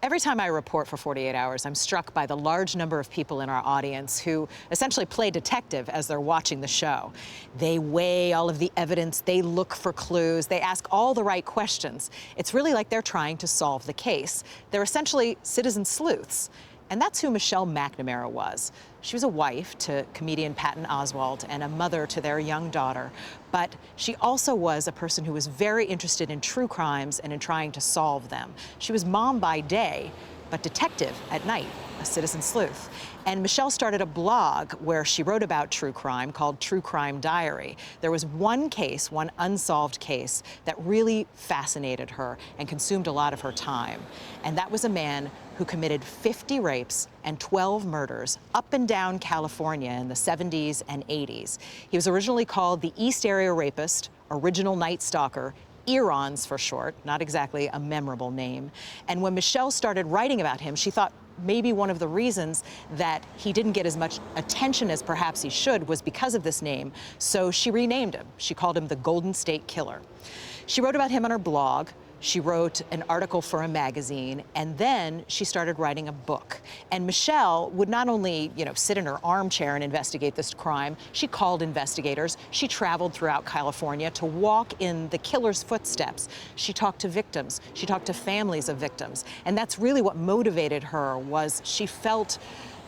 Every time I report for 48 Hours, I'm struck by the large number of people in our audience who essentially play detective as they're watching the show. They weigh all of the evidence, they look for clues, they ask all the right questions. It's really like they're trying to solve the case. They're essentially citizen sleuths. And that's who Michelle McNamara was. She was a wife to comedian Patton Oswalt and a mother to their young daughter. But she also was a person who was very interested in true crimes and in trying to solve them. She was mom by day, but detective at night, a citizen sleuth. And Michelle started a blog where she wrote about true crime called True Crime Diary. There was one case, one unsolved case, that really fascinated her and consumed a lot of her time. And that was a man who committed 50 rapes and 12 murders up and down California in the 70s and 80s. He was originally called the East Area Rapist, Original Night Stalker, Earons for short, not exactly a memorable name. And when Michelle started writing about him, she thought maybe one of the reasons that he didn't get as much attention as perhaps he should was because of this name. So she renamed him. She called him the Golden State Killer. She wrote about him on her blog. She wrote an article for a magazine, and then she started writing a book. And Michelle would not only, sit in her armchair and investigate this crime, she called investigators. She traveled throughout California to walk in the killer's footsteps. She talked to victims. She talked to families of victims. And that's really what motivated her, was she felt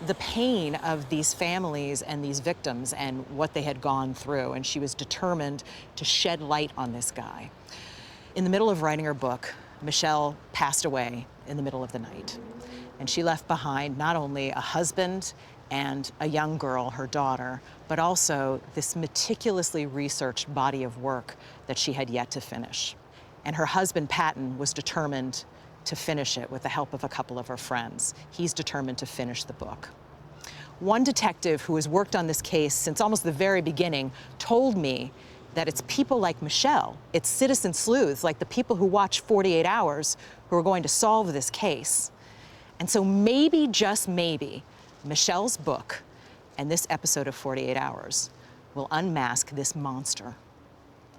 the pain of these families and these victims and what they had gone through. And she was determined to shed light on this guy. In the middle of writing her book, Michelle passed away in the middle of the night. And she left behind not only a husband and a young girl, her daughter, but also this meticulously researched body of work that she had yet to finish. And her husband, Patton, was determined to finish it with the help of a couple of her friends. He's determined to finish the book. One detective who has worked on this case since almost the very beginning told me that it's people like Michelle, it's citizen sleuths, like the people who watch 48 Hours, who are going to solve this case. And so maybe, just maybe, Michelle's book and this episode of 48 Hours will unmask this monster.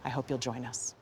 I hope you'll join us.